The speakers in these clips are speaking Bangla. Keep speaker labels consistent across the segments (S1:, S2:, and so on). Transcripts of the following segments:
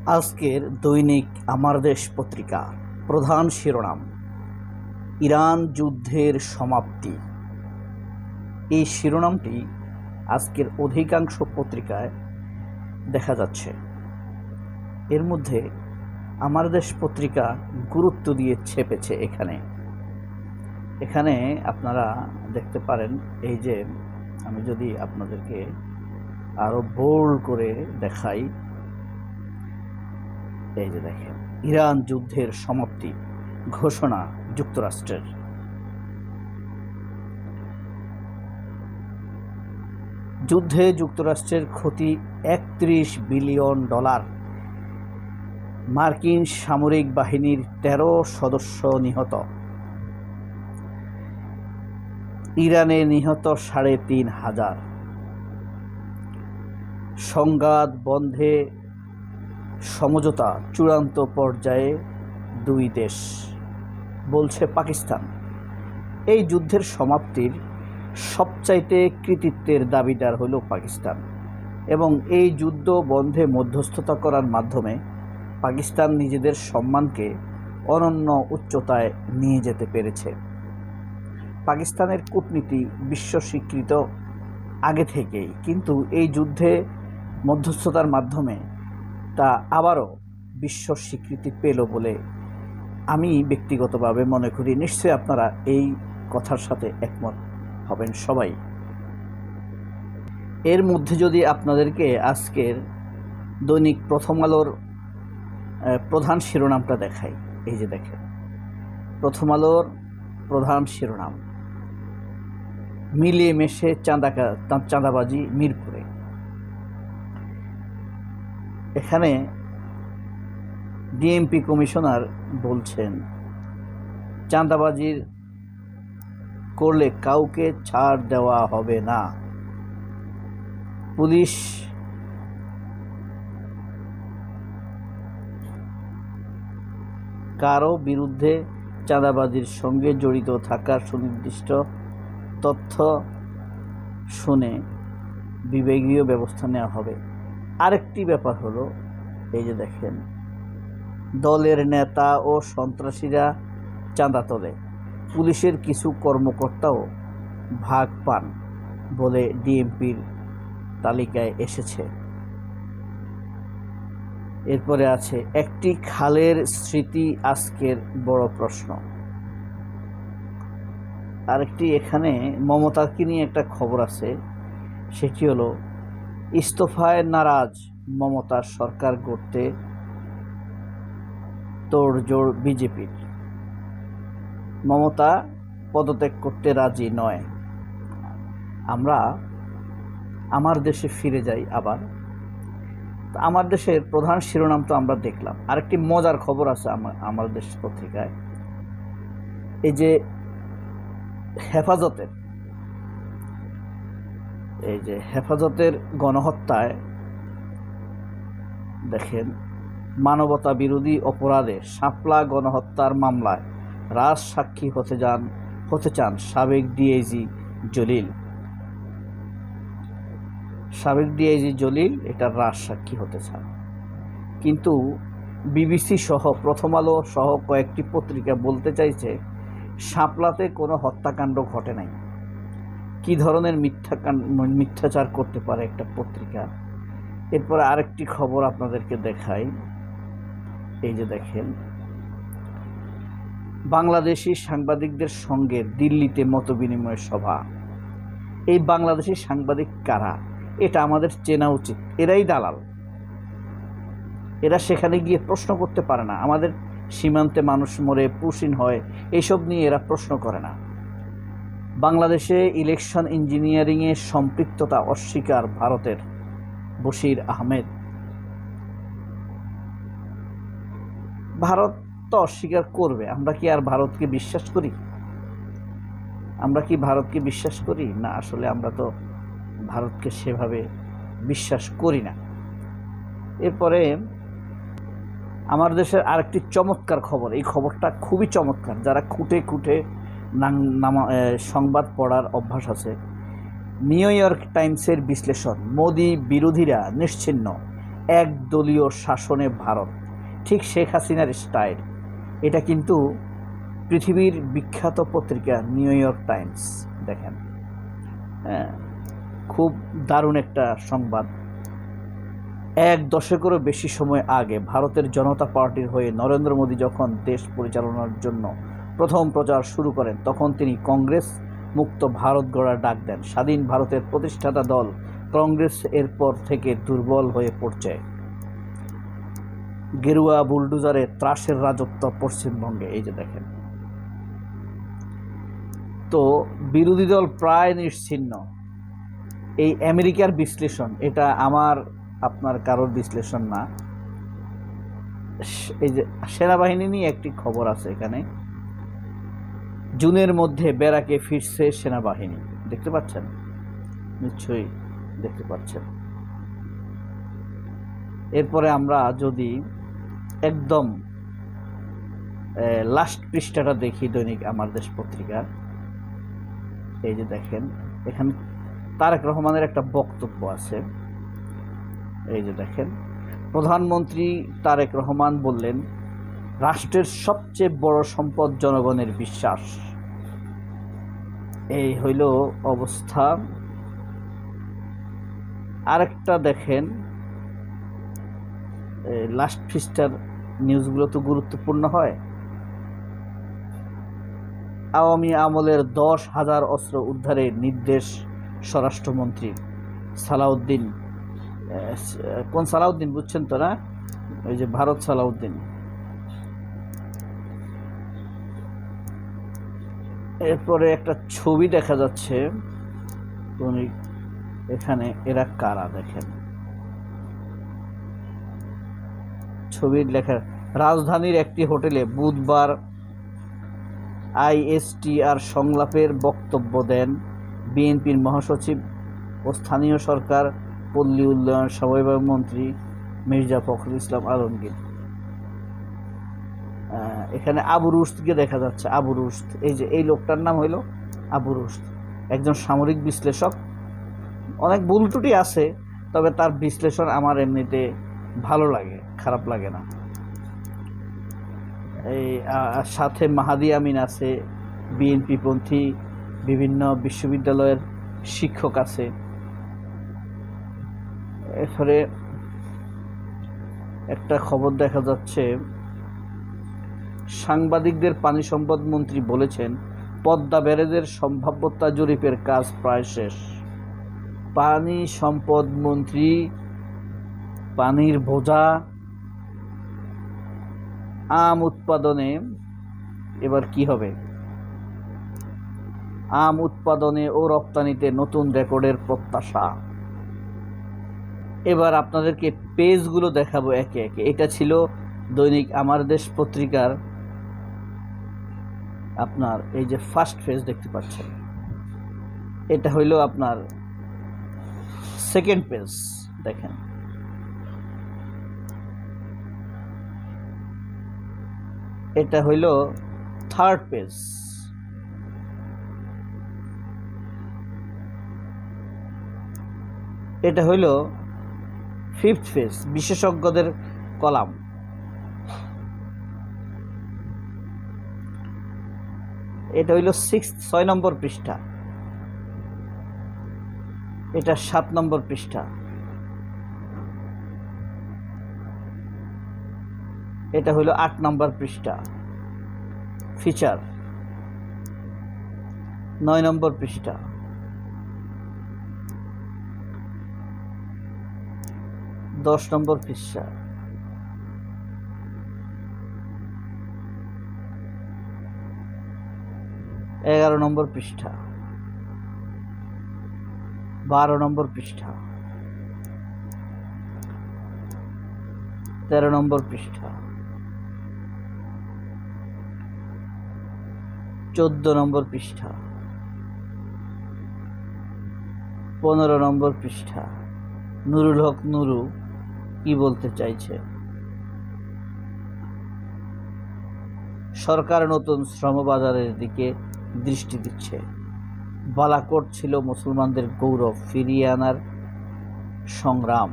S1: আজকের দৈনিক আমার দেশ পত্রিকা প্রধান শিরোনাম, ইরান যুদ্ধের সমাপ্তি। এই শিরোনামটি আজকের অধিকাংশ পত্রিকায় দেখা যাচ্ছে। এর মধ্যে আমার দেশ পত্রিকা গুরুত্ব দিয়ে ছেপেছে। এখানে আপনারা দেখতে পারেন, এই যে আমি যদি আপনাদেরকে আরো বোল্ড করে দেখাই, এই যে দেখেন, ইরান যুদ্ধের সমাপ্তি ঘোষণা যুক্তরাষ্ট্রের। যুদ্ধে যুক্তরাষ্ট্রের ক্ষতি $31 বিলিয়ন। মার্কিন সামরিক বাহিনীর 13 সদস্য নিহত। ইরানে নিহত 3,500। সংঘাত বন্ধে সমঝোতা চূড়ান্ত পর্যায়ে দুই দেশ, বলছে পাকিস্তান। এই যুদ্ধের সমাপ্তির সবচাইতে কৃতিত্বের দাবিদার হলো পাকিস্তান, এবং এই যুদ্ধ বন্ধে মধ্যস্থতা করার মাধ্যমে পাকিস্তান নিজেদের সম্মানকে অনন্য উচ্চতায় নিয়ে যেতে পেরেছে। পাকিস্তানের কূটনীতি বিশ্ব স্বীকৃত আগে থেকেই, কিন্তু এই যুদ্ধে মধ্যস্থতার মাধ্যমে তা আবারও বিশ্ব স্বীকৃতি পেল বলে আমি ব্যক্তিগতভাবে মনে করি। নিশ্চয়ই আপনারা এই কথার সাথে একমত হবেন সবাই। এর মধ্যে যদি আপনাদেরকে আজকের দৈনিক প্রথম আলোর প্রধান শিরোনামটা দেখাই, এই যে দেখেন, প্রথম আলোর প্রধান শিরোনাম, মিলিয়ে মিশে চাঁদাবাজি মিরপুরে। এখানে ডিএমপি কমিশনার বলছেন, চাঁদাবাজির করলে কাউকে ছাড় দেওয়া হবে না। পুলিশ কারো বিরুদ্ধে চাঁদাবাজির সঙ্গে জড়িত থাকার সুনির্দিষ্ট তথ্য শুনে বিভাগীয় ব্যবস্থা নেওয়া হবে। আরেকটি ব্যাপার হলো, এই যে দেখেন, দলের নেতা ও সন্ত্রাসীরা চাঁদা তোলে, পুলিশের কিছু কর্মকর্তাও ভাগ পান বলে ডিএমপির তালিকায় এসেছে। এরপরে আছে, একটি খালের স্মৃতি আজকের বড় প্রশ্ন। আরেকটি এখানে মমতাকে নিয়ে একটা খবর আছে, সেটি হলো, ইস্তফায় নারাজ মমতার সরকার গড়তে তোড়জোড় বিজেপির। মমতা পদত্যাগ করতে রাজি নয়। আমরা আমার দেশে ফিরে যাই আবার। আমার দেশের প্রধান শিরোনাম তো আমরা দেখলাম। আরেকটি মজার খবর আছে আমার দেশ পত্রিকায়, এই যে হেফাজতের গণহত্যায় দেখেন, মানবতা বিরোধী অপরাধে শাপলা গণহত্যার মামলায় রাজ সাক্ষী হতে চান সাবেক ডিআইজি জলিল। এটা রাজ সাক্ষী হতে চান, কিন্তু বিবিসি সহ প্রথম আলো সহ কয়েকটি পত্রিকা বলতে চাইছে শাপলাতে কোনো হত্যাকাণ্ড ঘটে নাই। কি ধরনের মিথ্যাচার করতে পারে একটা পত্রিকা। এরপরে আরেকটি খবর আপনাদেরকে দেখাই, এই যে দেখেন, বাংলাদেশি সাংবাদিকদের সঙ্গে দিল্লিতে মতবিনিময় সভা। এই বাংলাদেশি সাংবাদিক কারা, এটা আমাদের চেনা উচিত। এরাই দালাল। এরা সেখানে গিয়ে প্রশ্ন করতে পারে না। আমাদের সীমান্তে মানুষ মরে, পুশিন হয়, এইসব নিয়ে এরা প্রশ্ন করে না। বাংলাদেশে ইলেকশন ইঞ্জিনিয়ারিংয়ে সম্পৃক্ততা অস্বীকার ভারতের বশির আহমেদ। ভারত তো অস্বীকার করবে। আমরা কি আর ভারতকে বিশ্বাস করি? না, আসলে আমরা তো ভারতকে সেভাবে বিশ্বাস করি না। এরপরে আমার দেশের আরেকটি চমৎকার খবর, এই খবরটা খুবই চমৎকার। যারা খুঁটে সংবাদ পড়ার অভ্যাস আছে, নিউ ইয়র্ক টাইমসের বিশ্লেষণ, মোদি বিরোধীরা নিশ্চিহ্ন, একদলীয় শাসনে ভারত, ঠিক শেখ হাসিনার স্টাইল। এটা কিন্তু পৃথিবীর বিখ্যাত পত্রিকা নিউ ইয়র্ক টাইমস, দেখেন, হ্যাঁ, খুব দারুণ একটা সংবাদ। 1 দশকেরও বেশি সময় আগে ভারতের জনতা পার্টির হয়ে নরেন্দ্র মোদী যখন দেশ পরিচালনার জন্য প্রথম প্রচার শুরু করেন, তখন তিনি কংগ্রেস মুক্ত ভারত গড়ার ডাক দেন। স্বাধীন ভারতের প্রতিষ্ঠাতা দল কংগ্রেস এরপর থেকে দুর্বল হয়ে পড়ছে। গেরুয়া বুলডোজারে ত্রাসের রাজত্ব পশ্চিমবঙ্গে, এই যে দেখেন। তো বিরোধী দল প্রায় নিশ্চিহ্ন। এই আমেরিকার বিশ্লেষণ, এটা আমার আপনার কারোর বিশ্লেষণ না। এই যে সেনাবাহিনী নিয়ে একটি খবর আছে এখানে, জুনের মধ্যে ব্যারাকে ফিরছে সেনাবাহিনী, দেখতে পাচ্ছেন, নিশ্চয়ই দেখতে পাচ্ছেন। এরপরে আমরা যদি একদম লাস্ট পৃষ্ঠাটা দেখি দৈনিক আমার দেশ পত্রিকার, এই যে দেখেন, এখানে তারেক রহমানের একটা বক্তব্য আছে। এই যে দেখেন, প্রধানমন্ত্রী তারেক রহমান বললেন, রাষ্ট্রের সবচেয়ে বড় সম্পদ জনগণের বিশ্বাস। এই হইল অবস্থা। আরেকটা দেখেন, লাস্ট পৃষ্ঠার নিউজগুলো তো গুরুত্বপূর্ণ হয়। আওয়ামী আমলের 10,000 অস্ত্র উদ্ধারের নির্দেশ স্বরাষ্ট্রমন্ত্রী সালাউদ্দিন। কোন সালাউদ্দিন বুঝছেন তো না? ওই যে ভারত সালাউদ্দিন। এরপরে একটা ছবি দেখা যাচ্ছে, এখানে এরা কারা দেখেন, ছবির লেখা, রাজধানীর একটি হোটেলে বুধবার আইএসটিআর সংলাপের বক্তব্য দেন বিএনপির মহাসচিব ও স্থানীয় সরকার পল্লী উন্নয়ন সমবায় মন্ত্রী মির্জা ফখরুল ইসলাম আলমগীর। এখানে আবু রুশদকে দেখা যাচ্ছে। আবু রুশদ, এই যে এই লোকটার নাম হইল আবু রুশদ, একজন সামরিক বিশ্লেষক। অনেক ভুল ত্রুটি আছে, তবে তার বিশ্লেষণ আমার এমনিতে ভালো লাগে, খারাপ লাগে না। এই সাথে মাহাদি আমিন আছে, বিএনপি পন্থী বিভিন্ন বিশ্ববিদ্যালয়ের শিক্ষক আছে। এরপরে একটা খবর দেখা যাচ্ছে, সাংবাদিকদের পানি সম্পদ মন্ত্রী বলেছেন, পদ্মা ব্যারেজের সম্ভাব্যতা জরিপের কাজ প্রায় শেষ। পানি সম্পদ মন্ত্রী, পানির বোঝা। আম উৎপাদনে এবার কি হবে? আম উৎপাদনে ও রপ্তানিতে নতুন রেকর্ডের প্রত্যাশা। এবার আপনাদেরকে পেজগুলো দেখাবো একে একে। এটা ছিল দৈনিক আমার দেশ পত্রিকার আপনার এই যে ফার্স্ট পেজ দেখতে পাচ্ছেন, এটা হইল আপনার সেকেন্ড পেজ, দেখেন। এটা হইল থার্ড পেজ। এটা হইল ফিফথ পেজ, বিশেষজ্ঞদের কলাম। এটা হইল 6 নম্বর পৃষ্ঠা। এটা 7 নম্বর পৃষ্ঠা। এটা হইল 8 নম্বর পৃষ্ঠা ফিচার। 9 নম্বর পৃষ্ঠা। 10 নম্বর পৃষ্ঠা। 11 নম্বর পৃষ্ঠা। 12 নম্বর পৃষ্ঠা। 13 নম্বর পৃষ্ঠা। 14 নম্বর পৃষ্ঠা। 15 নম্বর পৃষ্ঠা। নুরুল হক নুরু কি বলতে চাইছে? সরকার নতুন শ্রমবাজারের দিকে দৃষ্টি দিচ্ছে। বালাকোট ছিল মুসলমানদের গৌরব, ফিরিয়ে আনার সংগ্রাম।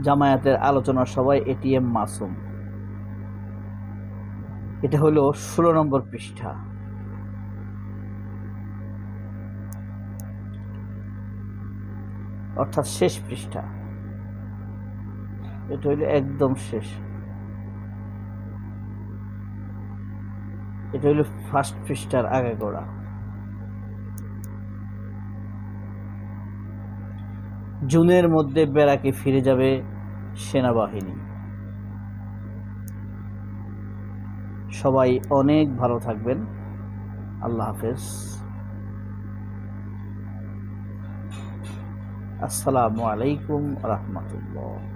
S1: জামায়াতের আলোচনা সভায় এটিএম মাসুম। এটা হলো 16 নম্বর পৃষ্ঠা। অর্থাৎ শেষ পৃষ্ঠা। এটা হলো একদম শেষ। এটা হলো ফার্স্ট পৃষ্ঠার আগাগোড়া। জুনের মধ্যে ব্যারাকে ফিরে যাবে সেনাবাহিনী। সবাই অনেক ভালো থাকবেন। আল্লাহ হাফেজ। আসসালামু আলাইকুম রাহমাতুল্লাহ।